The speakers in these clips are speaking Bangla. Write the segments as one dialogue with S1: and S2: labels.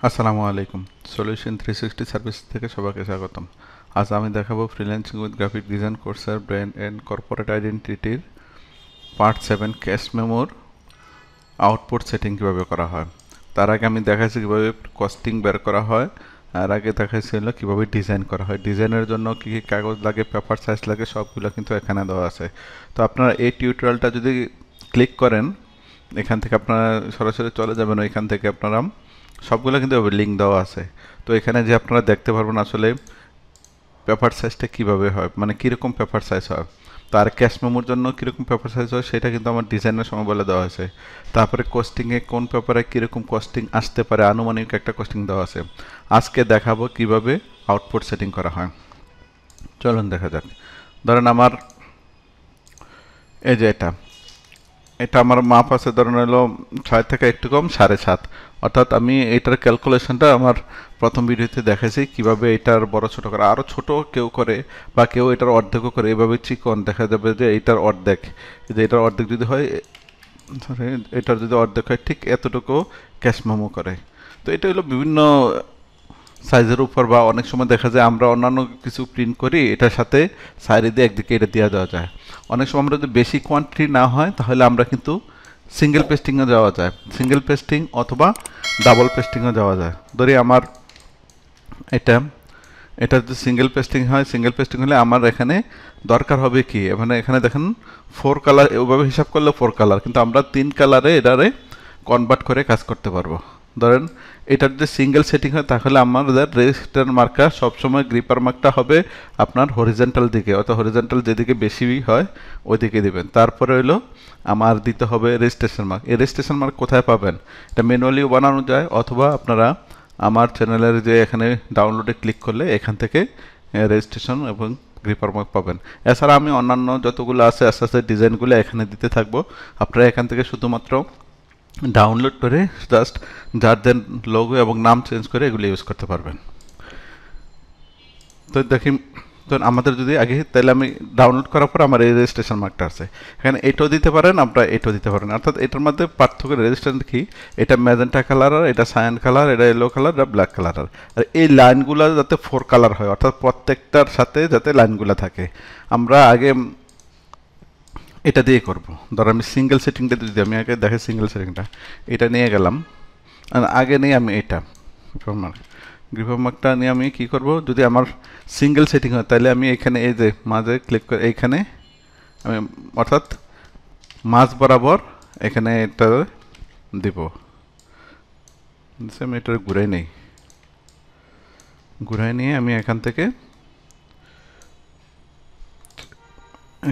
S1: আসসালামু আলাইকুম। সলিউশন 360 সার্ভিস থেকে সবাইকে স্বাগতম। আজ আমি দেখাবো ফ্রিল্যান্সিং উইথ গ্রাফিক ডিজাইন কোর্সের ব্র্যান্ড এন্ড কর্পোরেট আইডেন্টিটির পার্ট 7 ক্যাশ মেমোর আউটপুট সেটিং কিভাবে করা হয়। তার আগে আমি দেখাইছি কিভাবে কস্টিং বের করা হয়, আর আগে দেখাইছিল কিভাবে ডিজাইন করা হয়। ডিজাইনের জন্য কী কী কাগজ লাগে, পেপার সাইজ লাগে, সবগুলো কিন্তু এখানে দেওয়া আছে। তো আপনারা এই টিউটোরিয়ালটা যদি ক্লিক করেন, এখান থেকে আপনারা সরাসরি চলে যাবেন, ওইখান থেকে আপনারা সবগুলো কিন্তু লিঙ্ক দেওয়া আছে। তো এখানে যে আপনারা দেখতে পারবেন আসলে পেপার সাইজটা কিভাবে হয়, মানে কীরকম পেপার সাইজ হয়। তো আর ক্যাশ মেমোর জন্য কীরকম পেপার সাইজ হয় সেটা কিন্তু আমার ডিজাইনের সময় বলে দেওয়া আছে। তারপরে কস্টিংয়ে কোন পেপারে কীরকম কস্টিং আসতে পারে, আনুমানিক একটা কস্টিং দেওয়া আছে। আজকে দেখাবো কিভাবে আউটপুট সেটিং করা হয়। চলুন দেখা যাক। ধরেন আমার এই যে এটা আমার মাপ আছে, ধরেন হলো 6 থেকে একটু কম 7.5। অর্থাৎ আমি এটার ক্যালকুলেশনটা আমার প্রথম ভিডিওতে দেখাইছি কিভাবে এটার বড় ছোট করে, আরও ছোট কেউ করে বা কেউ এটার অর্ধেকও করে। এভাবে চিকন দেখা যাবে যে এটার অর্ধেক, যে এটার অর্ধেক যদি হয়, সরি, এটার যদি অর্ধেক হয় ঠিক এতটুকু ক্যাশ মেমো করে। তো এটা হলো বিভিন্ন সাইজের উপর, বা অনেক সময় দেখা যায় আমরা অন্যান্য কিছু প্রিন্ট করি, এটার সাথে সাইডে দিয়ে একদিকে এটা দেওয়া যায়। অনেক সময় আমরা যদি বেশি কোয়ান্টিটি না হয় তাহলে আমরা কিন্তু সিঙ্গেল পেস্টিংয়ে যাওয়া যায়, সিঙ্গেল পেস্টিং অথবা ডাবল পেস্টিংয়ে যাওয়া যায়। ধরি আমার এটা এটা যদি সিঙ্গেল পেস্টিং হয়, সিঙ্গেল পেস্টিং হলে আমার এখানে দরকার হবে কি, মানে এখানে দেখেন 4 কালার, ওইভাবে হিসাব করলে 4 কালার, কিন্তু আমরা 3 কালারে এটারে কনভার্ট করে কাজ করতে পারবো। ধরেন এটার যদি সিঙ্গেল সেটিং হয় তাহলে আমাদের রেজিস্টার মার্কা সবসময় গ্রিপার মার্কটা হবে আপনার হরিজেন্টাল দিকে, অর্থাৎ হরিজেন্টাল যেদিকে বেশি হয় ওইদিকে দিবেন। তারপরে হলো আমার দিতে হবে রেজিস্ট্রেশন মার্ক। এই রেজিস্ট্রেশন মার্ক কোথায় পাবেন? এটা ম্যানুয়ালিও বানানো যায়, অথবা আপনারা আমার চ্যানেলের যে এখানে ডাউনলোডে ক্লিক করলে এখান থেকে রেজিস্ট্রেশন এবং গ্রিপার মার্ক পাবেন। এছাড়া আমি অন্যান্য যতগুলো আছে আস্তে আস্তে ডিজাইনগুলো এখানে দিতে থাকবো। আপনারা এখান থেকে শুধুমাত্র ডাউনলোড করে জাস্ট যার দেন লোগো এবং নাম চেঞ্জ করে এগুলো ইউজ করতে পারবেন। তো দেখি, তো আমাদের যদি আগে, তাহলে আমি ডাউনলোড করার পর আমার এই রেজিস্ট্রেশন মার্কটা আছে, এখানে এটাও দিতে পারেন, আপনারা এটাও দিতে পারেন। অর্থাৎ এটার মধ্যে পার্থক্য রেজিস্ট্রেশন কি, এটা ম্যাজেন্টা কালার, আর এটা সায়ান কালার, এটা ইয়েলো কালার, এটা ব্ল্যাক কালার। আর এই লাইনগুলো যাতে 4 কালার হয়, অর্থাৎ প্রত্যেকটার সাথে যাতে লাইনগুলো থাকে। আমরা আগে এটা দিয়ে করব। ধর আমি সিঙ্গেল সেটিংটা যদি আমি আগে দেখে সিঙ্গেল সেটিংটা এটা নিয়ে গেলাম, আগে নিয়ে আমি এটা গ্রিপার মার্কটা নিয়ে আমি কি করব, যদি আমার সিঙ্গেল সেটিং হয় তাহলে আমি এখানে এই যে মাঝে ক্লিক করে এইখানে আমি, অর্থাৎ মাঝ বরাবর এখানে এটা দিব। আমি এটা ঘুরাই নিয়ে আমি এখান থেকে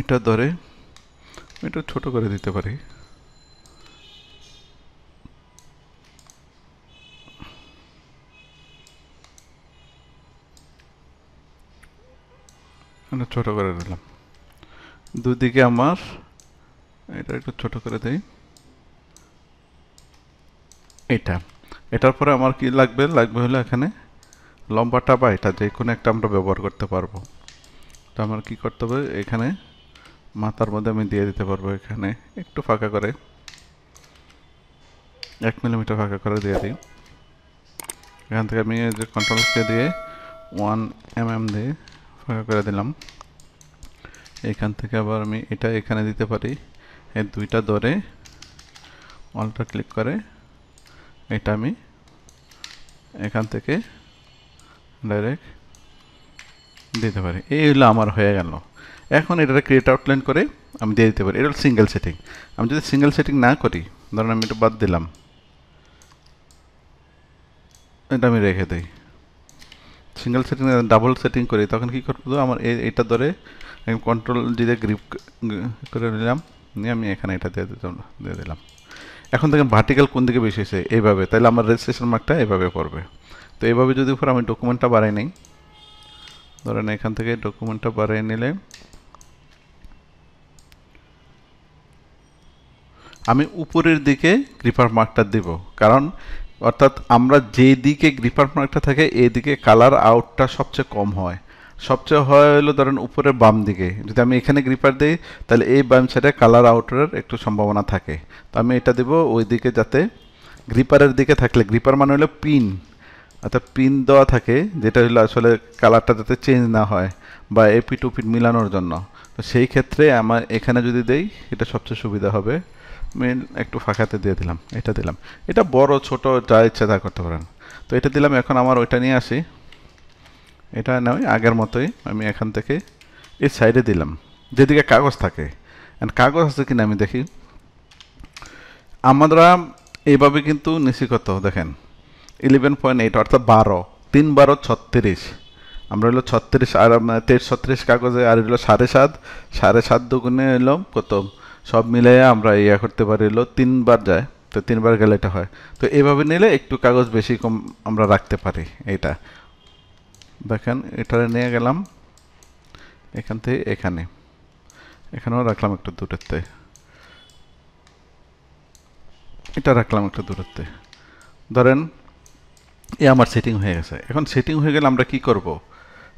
S1: এটা ধরে এটা ছোট করে দিতে পারি। ছোট করে দিলাম, দুদিকে আমার এটা একটু ছোট করে দেই। এটার পরে আমার কি লাগবে হলো এখানে লম্বাটা, বা এটা যে কোনো একটা আমরা ব্যবহার করতে পারবো। তো আমার কি করতে হবে, এখানে মাথার মধ্যে আমি দিয়ে দিতে পারবো, এখানে একটু ফাঁকা করে 1 মিলিমিটার ফাঁকা করে দিয়ে দিই। এখান থেকে আমি যে কন্ট্রোল কে দিয়ে 1 mm দিয়ে ফাঁকা করে দিলাম। এখান থেকে আবার আমি এটা এখানে দিতে পারি, এই দুইটা ধরে অল্টা ক্লিক করে এটা আমি এখান থেকে ডাইরেক্ট দিতে পারি। এই হলো আমার হয়ে গেল। এখন এটা ক্রিয়েট আউটলাইন করে আমি দিয়ে দিতে পারি। এটা হলো সিঙ্গেল সেটিং। আমি যদি সিঙ্গেল সেটিং না করি, ধরুন আমি এটা বাদ দিলাম, এটা আমি রেখে দিই, সিঙ্গেল সেটিং ডাবল সেটিং করি, তখন কি করবো, আমার এটা ধরে আমি কন্ট্রোল দিয়ে গ্রিপ করে নিলাম, নিয়ে আমি এখানে এটা দিয়ে দিলাম। এখন দেখেন ভার্টিক্যাল কোন দিকে বেশি হয়েছে, এইভাবে, তাহলে আমার রেজিস্ট্রেশন মার্কটা এইভাবে পড়বে। তো এইভাবে যদি উপর আমি ডকুমেন্টটা বাড়াই নিই, ধরেন এখান থেকে ডকুমেন্টটা বাড়িয়ে নিলে আমি উপরের দিকে গ্রিপার মার্কটা দিব, কারণ অর্থাৎ আমরা যেই দিকে গ্রিপার মার্কটা থাকে এই দিকে কালার আউটটা সবচেয়ে কম হয়। সবচেয়ে হয় হলো ধরেন উপরের বাম দিকে, যদি আমি এখানে গ্রিপার দিই তাহলে এই বাম সাইডে কালার আউটের একটু সম্ভাবনা থাকে। তো আমি এটা দেব ওই দিকে, যাতে গ্রিপারের দিকে থাকলে, গ্রিপার মানে হলো পিন, অর্থাৎ পিন দেওয়া থাকে, যেটা হলো আসলে কালারটা যাতে চেঞ্জ না হয় বা এপি টু পিন মিলানোর জন্য। তো সেই ক্ষেত্রে আমার এখানে যদি দেই এটা সবচেয়ে সুবিধা হবে। মেন একটু ফাঁকাতে দিয়ে দিলাম, এটা দিলাম। এটা বড় ছোট যা ইচ্ছা তা করতে পারেন। তো এটা দিলাম। এখন আমার ওইটা নিয়ে আসি, এটা নয় আগের মতোই আমি এখান থেকে এই সাইডে দিলাম যেদিকে কাগজ থাকে। কাগজ আছে কিনা আমি দেখি। আমরা এইভাবে কিন্তু নিছি কত দেখেন 11.8 অর্থাৎ 12 3 12 36। আমরা হলো 36 আর 23 36 কাগজে আর হলো 7.5 7.5 দুগুণে এলো কত, সব মিলে আমরা ইয়া করতে পারি হলো 3 বার যায়। তো 3 বার গেলে এটা হয়। তো এইভাবে নিলে একটু কাগজ বেশি কম আমরা রাখতে পারি। এইটা দেখেন, এটা নিয়ে গেলাম এখান থেকে এখানে, এখানেও রাখলাম একটু দূরত্বে, এটা রাখলাম একটু দূরত্বে। ধরেন এ আমার সেটিং হয়ে গেছে। এখন সেটিং হয়ে গেলে আমরা কি করব,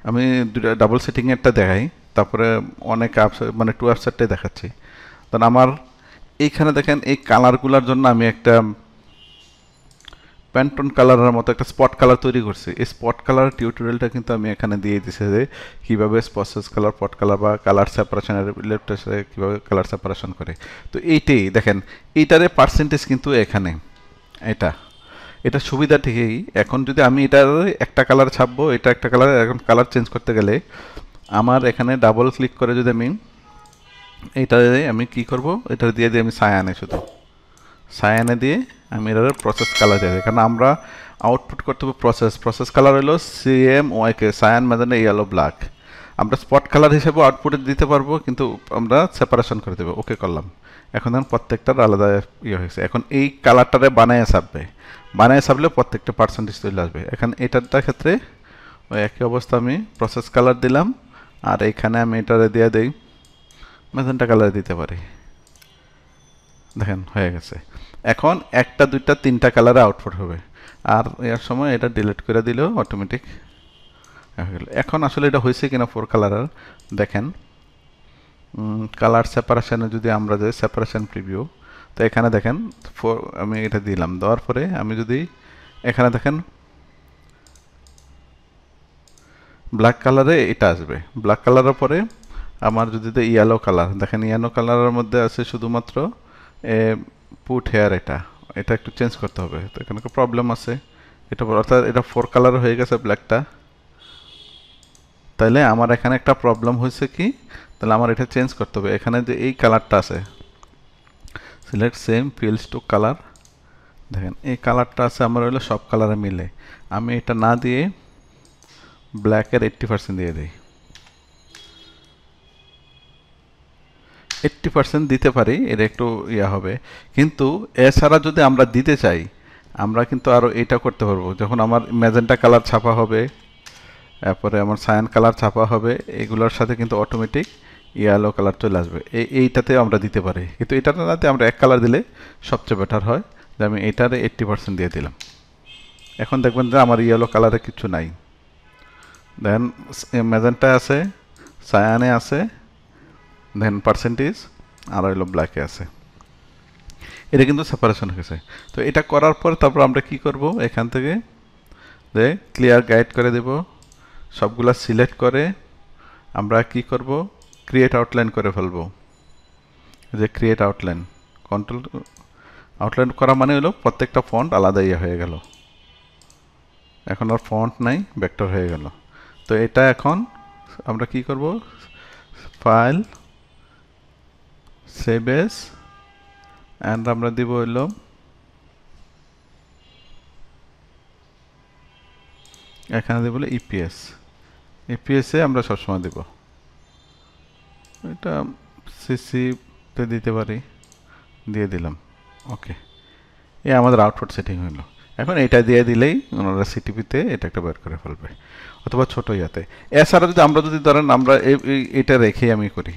S1: আমি দুটা ডাবল সেটিংয়েরটা দেখাই, তারপরে অনেক অ্যাপস মানে টু অ্যাপসেরটাই দেখাচ্ছি। কারণ আমার এইখানে দেখেন এই কালারগুলোর জন্য আমি একটা প্যান্টন কালারের মতো একটা স্পট কালার তৈরি করছি। এই স্পট কালার টিউটোরিয়ালটা কিন্তু আমি এখানে দিয়ে দিছি যে কীভাবে স্পসেস কালার, পট কালার বা কালার সেপারেশনের ইলেকট্রিসে কীভাবে কালার সেপারেশন করে। তো এইটাই দেখেন, এইটারে পার্সেন্টেজ কিন্তু এখানে এটা এটা সুবিধা ঠিকই। এখন যদি আমি এটার একটা কালার ছাপবো, এটা একটা কালার, এখন কালার চেঞ্জ করতে গেলে আমার এখানে ডাবল ক্লিক করে যদি আমি এইটারে আমি কি করব, এটা দিয়ে আমি সায়ানে, শুধু সায়ানে দিয়ে আমি এটার প্রসেস কালার দিয়ে, কারণ আমরা আউটপুট করতে হবে প্রসেস কালার হলো CMYK, cyan magenta yellow black. আমরা স্পট কালার হিসেবে আউটপুটে দিতে পারবো, কিন্তু আমরা সেপারেশন করে দেবো। ওকে করলাম। এখন প্রত্যেকটার আলাদা ইয়ে হয়েছে। এখন এই কালারটারে বানায় ছাপলে প্রত্যেকটা পার্সেন্টেজ চলে আসবে। এখন এটারটার ক্ষেত্রে ওই একই অবস্থা, আমি প্রসেস কালার দিলাম, আর এইখানে আমি এটারে দিয়ে দিই ম্যাজেন্টা কালার দিতে পারি। দেখেন হয়ে গেছে। এখন একটা দুইটা তিনটা কালারে আউটপুট হবে, আর এর সময় এটা ডিলিট করে দিলেও অটোমেটিক হয়ে গেল। এখন আসলে এটা হয়েছে কিনা 4 কালারের দেখেন। কালার সেপারেশনে যদি আমরা যাই, সেপারেশন প্রিভিউ, তো এখানে দেখেন আমি এটা দিলাম, দেওয়ার পরে আমি যদি এখানে দেখেন ব্ল্যাক কালারে এটা আসবে। ব্ল্যাক কালারের পরে আমার যদি ইয়েলো কালার দেখেন, ইয়েলো কালারের মধ্যে আছে শুধুমাত্র পুট হেয়ার, এটা একটু চেঞ্জ করতে হবে। তো এখানে প্রবলেম আছে, এটা অর্থাৎ এটা 4 কালার হয়ে গেছে ব্ল্যাকটা। তাইলে আমার এখানে একটা প্রবলেম হয়েছে কি, তাহলে আমার এটা চেঞ্জ করতে হবে। এখানে যে এই কালারটা আছে, select same fields to colour, দেখেন এই কালারটা আছে আমার হলো সব কালারে মিলে। আমি এটা না দিয়ে ব্ল্যাকের 80% দিয়ে দিই। 80% দিতে পারি, এটা একটু ইয়া হবে। কিন্তু এছাড়া যদি আমরা দিতে চাই, আমরা কিন্তু আরও এটা করতে পারবো। যখন আমার ম্যাজেন্টা কালার ছাপা হবে, তারপরে আমার সায়ান কালার ছাপা হবে, এগুলোর সাথে কিন্তু অটোমেটিক ইয়েলো কালার চলে আসবে। এইটাতে আমরা দিতে পারি, কিন্তু এটাতে নাতে আমরা এক কালার দিলে সবচেয়ে বেটার হয়। যে আমি এটারে 80% দিয়ে দিলাম। এখন দেখবেন যে আমার ইয়েলো কালারে কিছু নাই। দেন ম্যাজেন্টা আছে, সায়ানে আছে, দেন পার্সেন্টেজ, আর হলো ব্ল্যাকে আছে। এটা কিন্তু সেপারেশন হয়েছে। তো এটা করার পর তারপর আমরা কি করব, এখান থেকে যে ক্লিয়ার গাইড করে দেব, সবগুলা সিলেক্ট করে আমরা কি করব, ক্রিয়েট আউটলাইন করে ফেলবো। যে ক্রিয়েট আউটলাইন, কন্ট্রোল আউটলাইন করা মানে হলো প্রত্যেকটা ফন্ট আলাদা ইয়ে হয়ে গেল। এখন আর ফন্ট নাই, ভেক্টর হয়ে গেল। তো এটা এখন আমরা কি করব, ফাইল, সেভ এস, অ্যান্ড আমরা দিব হলো এখানে দেব হলো ইপিএস। ইপিএসে আমরা সবসময় দেব, এটা সিসিতে দিতে পারি, দিয়ে দিলাম। ওকে, এই আমাদের আউটপুট সেটিং হলো। এখন এটা দিয়ে দিলেই ওনারা সিটিপিতে এটা একটা বের করে ফেলবে, অথবা ছোটো ইয়াতে। এছাড়া যদি আমরা যদি ধরেন আমরা এটা রেখেই আমি করি,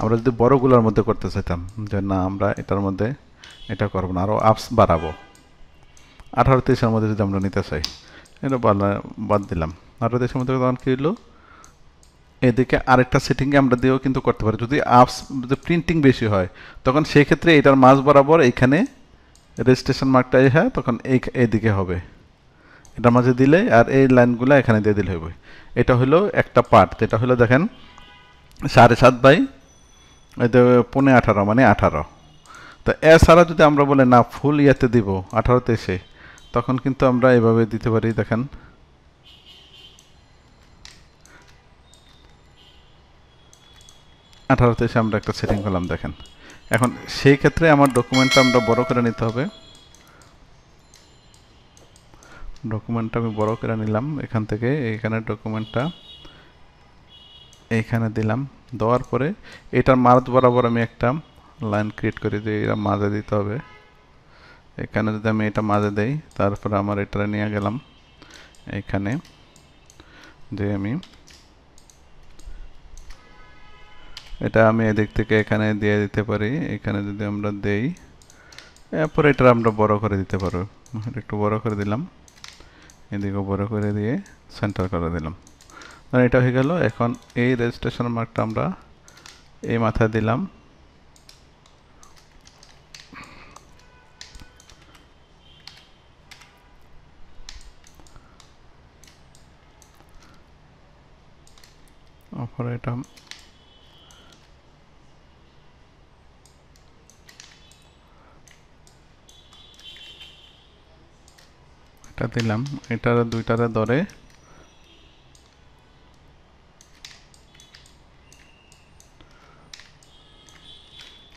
S1: আমরা যদি বড়গুলোর মধ্যে করতে চাইতাম যে না আমরা এটার মধ্যে এটা করবো না, আরও আপস বাড়াবো, 18-23-এর মধ্যে যদি আমরা নিতে চাই, এটা বাদ দিলাম। 18-23-এর মধ্যে তখন কী হলো, এদিকে আরেকটা সেটিংয়ে আমরা দিয়েও কিন্তু করতে পারি। যদি আপস যদি প্রিন্টিং বেশি হয়, তখন সেক্ষেত্রে এটার মাঝ বরাবর এইখানে রেজিস্ট্রেশন মার্কটা হয়, তখন এইদিকে হবে, এটার মাঝে দিলে আর এই লাইনগুলো এখানে দিয়ে দিলে হবে। এটা হলো একটা পার্ট, যেটা হলো দেখেন 7.5 বাই 18.5 মানে 18। তো এছাড়া যদি আমরা বলে না ফুল ইয়াতে দিব 18তে এসে, তখন কিন্তু আমরা এভাবে দিতে পারি। দেখেন 18তে এসে আমরা একটা সেটিং করলাম। দেখেন এখন সেই ক্ষেত্রে আমার ডকুমেন্টটা আমরা বড় করে নিতে হবে। ডকুমেন্টটা আমি বড় করে নিলাম এখান থেকে, এইখানে ডকুমেন্টটা এইখানে দিলাম। দেওয়ার পরে এটার মাঝ বরাবর আমি একটা লাইন ক্রিয়েট করি যে এটা মাঝে দিতে হবে। এখানে যদি আমি এটা মাঝে দেই, তারপরে আমার এটা নিয়ে গেলাম এইখানে, যে আমি এটা আমি এদিক থেকে এখানে দিয়ে দিতে পারি। এখানে যদি আমরা দেই, এরপর এটা আমরা বড় করে দিতে পারবো। এটা একটু বড় করে দিলাম, এদিকে বড় করে দিয়ে সেন্টার করে দিলাম। এটা হয়ে গেল। এখন এই রেজিস্ট্রেশন মার্কটা আমরা এই মাথায় দিলাম। তারপরে এটা দিলাম, এটার দুইটারে ধরে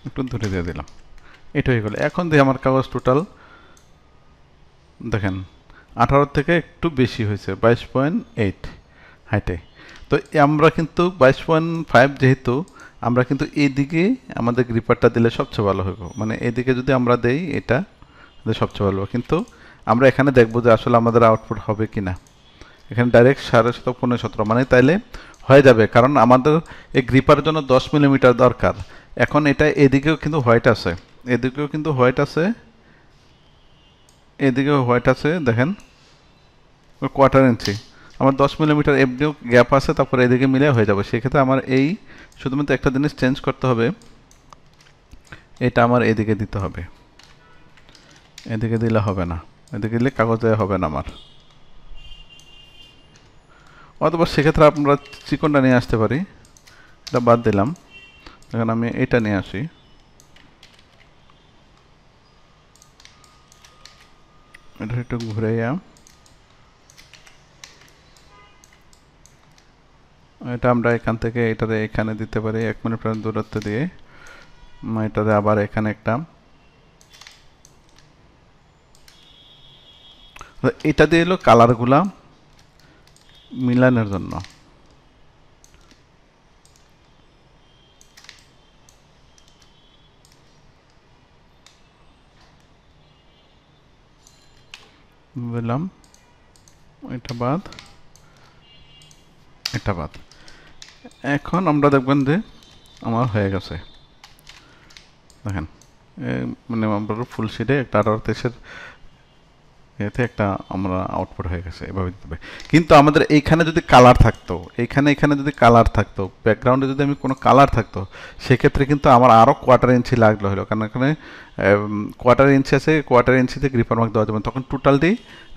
S1: একটু ধরে দিয়ে দিলাম। এটা হয়ে গেল। এখন দিয়ে আমার কাগজ টোটাল দেখেন 18 থেকে একটু বেশি হয়েছে, 22.8 হাইটে। তো আমরা কিন্তু 22.5 যেহেতু, আমরা কিন্তু এইদিকে আমাদের গ্রিপারটা দিলে সবচেয়ে ভালো হবে। মানে এদিকে যদি আমরা দেই এটা সবচেয়ে ভালো। কিন্তু আমরা এখানে দেখবো যে আসলে আমাদের আউটপুট হবে কি না। এখানে ডাইরেক্ট 17.5 15.17 মানে তাইলে হয়ে যাবে, কারণ আমাদের এই গ্রিপারের জন্য 10 মিলিমিটার দরকার। এখন এটা এদিকেও কিন্তু হোয়াইট আছে, এদিকেও কিন্তু হোয়াইট আছে, এদিকেও হোয়াইট আছে। দেখেন 1/4 ইঞ্চি আমার 10 মিলিমিটার এফডিও গ্যাপ আছে, তারপরে এদিকে মিলে হয়ে যাবে। সেক্ষেত্রে আমার এই শুধুমাত্র একটা জিনিস চেঞ্জ করতে হবে, এটা আমার এদিকে দিতে হবে। এদিকে দিলে হবে না, এদিকে দিলে কাগজে হবে না আমার। অথবা সেক্ষেত্রে আমরা চিকনটা নিয়ে আসতে পারি, এটা বাদ দিলাম। এখন আমি এটা নিয়ে আসি, এটা একটু ঘুরাইয়া এটা আমরা এখান থেকে এটারে এখানে দিতে পারি 1 মিনিট দূরত্ব দিয়ে। এটারে আবার এখানে একটা, এটা দিয়ে এলো কালারগুলা মিলানোর জন্য। বললাম এটা বাদ, এটা বাদ। এখন আমরা দেখবেন যে আমার হয়ে গেছে। দেখেন মানে আমরা ফুল শিটে একটা 18 এতে একটা আমরা আউটপুট হয়ে গেছে। এভাবে দিতে হবে। কিন্তু আমাদের এইখানে যদি কালার থাকতো, এখানে যদি কালার থাকতো, ব্যাকগ্রাউন্ডে যদি আমি কোনো কালার থাকতো, সেক্ষেত্রে কিন্তু আমার আরও 1/4 ইঞ্চি লাগলো হলো, কারণ এখানে 1/4 ইঞ্চি আছে, 1/4 ইঞ্চিতে গ্রিপার মার্ক দেওয়া যাবে। তখন টোটালটি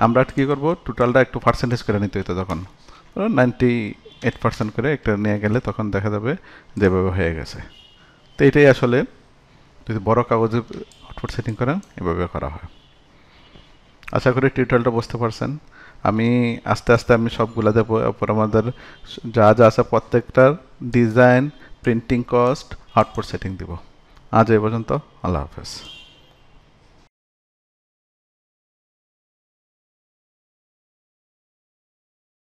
S1: আমরা কী করবো, টোটালটা একটু পার্সেন্টেজ করে নিতে হতো। তখন 98% করে একটা নিয়ে গেলে তখন দেখা যাবে যেভাবে হয়ে গেছে। তো এটাই আসলে যদি বড় কাগজে আউটপুট সেটিং করেন এভাবে করা হয়। আশা করি টিউটোরিয়ালটা বুঝতে পারছেন। আমি আস্তে আস্তে আমি সবগুলো দেবো, এরপর আমাদের যা যা আছে প্রত্যেকটার design, printing cost, output setting দিব। আজ এই পর্যন্ত, আল্লাহ হাফেজ।